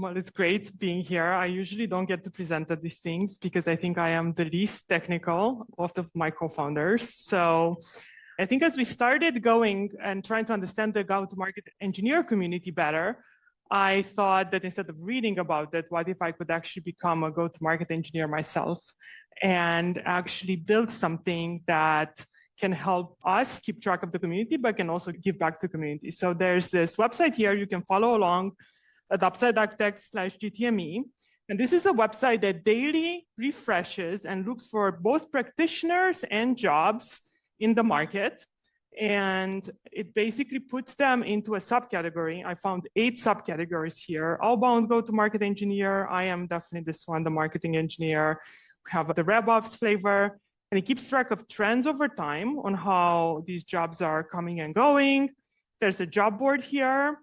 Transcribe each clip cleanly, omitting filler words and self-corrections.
Well, it's great being here. I usually don't get to present at these things because I think I am the least technical of my co-founders. So I think as we started going and trying to understand the go-to-market engineer community better, I thought that instead of reading about it, what if I could actually become a go-to-market engineer myself and actually build something that can help us keep track of the community, but can also give back to community. So there's this website here you can follow along at upside.tech/GTME. And this is a website that daily refreshes and looks for both practitioners and jobs in the market. And it basically puts them into a subcategory. I found 8 subcategories here. Outbound go-to-market engineer. I am definitely this one, the marketing engineer. We have the RevOps flavor. And it keeps track of trends over time on how these jobs are coming and going. There's a job board here.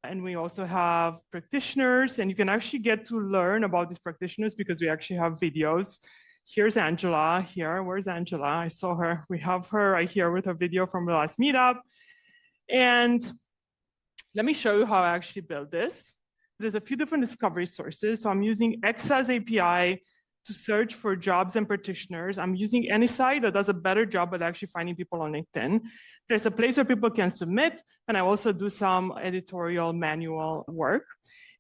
And we also have practitioners. And you can actually get to learn about these practitioners because we actually have videos. Here's Angela here. Where's Angela? I saw her. We have her right here with a video from the last meetup. And let me show you how I actually built this. There's a few different discovery sources. So I'm using Exa's API to search for jobs and practitioners. I'm using AnySite that does a better job at actually finding people on LinkedIn. There's a place where people can submit, and I also do some editorial manual work.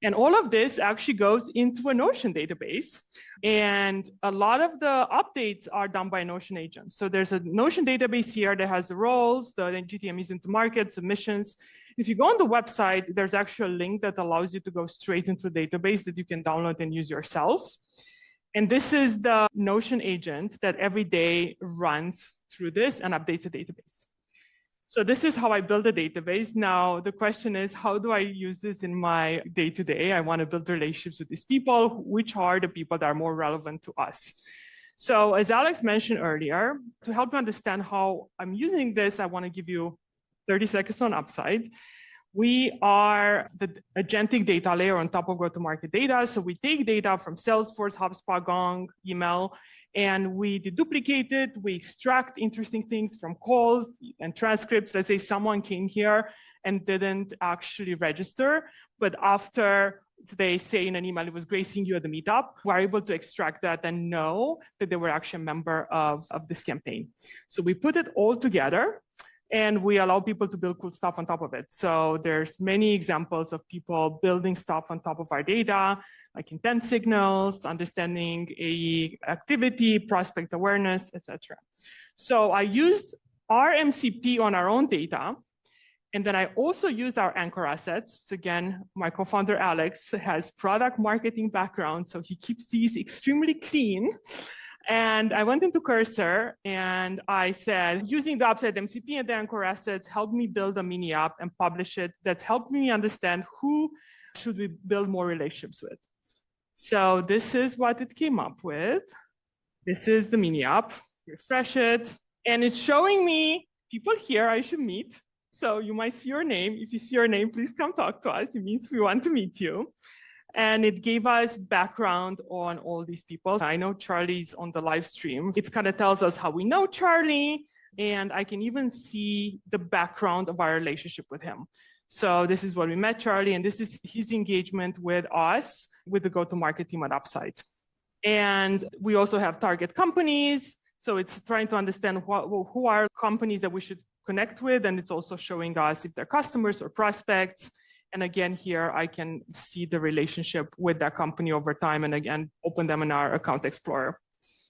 And all of this actually goes into a Notion database. And a lot of the updates are done by Notion agents. So there's a Notion database here that has the roles, the GTMEs into market, submissions. If you go on the website, there's actually a link that allows you to go straight into the database that you can download and use yourself. And this is the Notion agent that every day runs through this and updates the database. So this is how I build a database. Now, the question is, how do I use this in my day-to-day? I want to build relationships with these people, which are the people that are more relevant to us. So as Alex mentioned earlier, to help you understand how I'm using this, I want to give you 30 seconds on Upside. We are the agentic data layer on top of go-to-market data. So we take data from Salesforce, HubSpot, Gong, email, and we deduplicate it. We extract interesting things from calls and transcripts. Let's say someone came here and didn't actually register, but after they say in an email, it was great seeing you at the meetup, we're able to extract that and know that they were actually a member of this campaign. So we put it all together, and we allow people to build cool stuff on top of it. So there's many examples of people building stuff on top of our data, like intent signals, understanding AE activity, prospect awareness, etc. So I used our MCP on our own data. And then I also used our anchor assets. So again, my co-founder, Alex, has product marketing background. So he keeps these extremely clean. And I went into Cursor and I said, using the Upside MCP and the anchor assets, help me build a mini app and publish it that helped me understand who should we build more relationships with. So this is what it came up with. This is the mini app. Refresh it. And it's showing me people here I should meet. So you might see your name. If you see your name, please come talk to us. It means we want to meet you. And it gave us background on all these people. I know Charlie's on the live stream. It kind of tells us how we know Charlie. And I can even see the background of our relationship with him. So this is where we met Charlie. And this is his engagement with us, with the go-to-market team at Upside. And we also have target companies. So it's trying to understand who are companies that we should connect with. And it's also showing us if they're customers or prospects. And again, here I can see the relationship with that company over time and again, open them in our Account Explorer.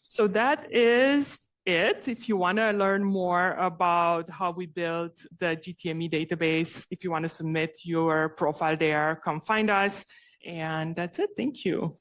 So that is it. If you want to learn more about how we built the GTME database, if you want to submit your profile there, come find us. And that's it. Thank you.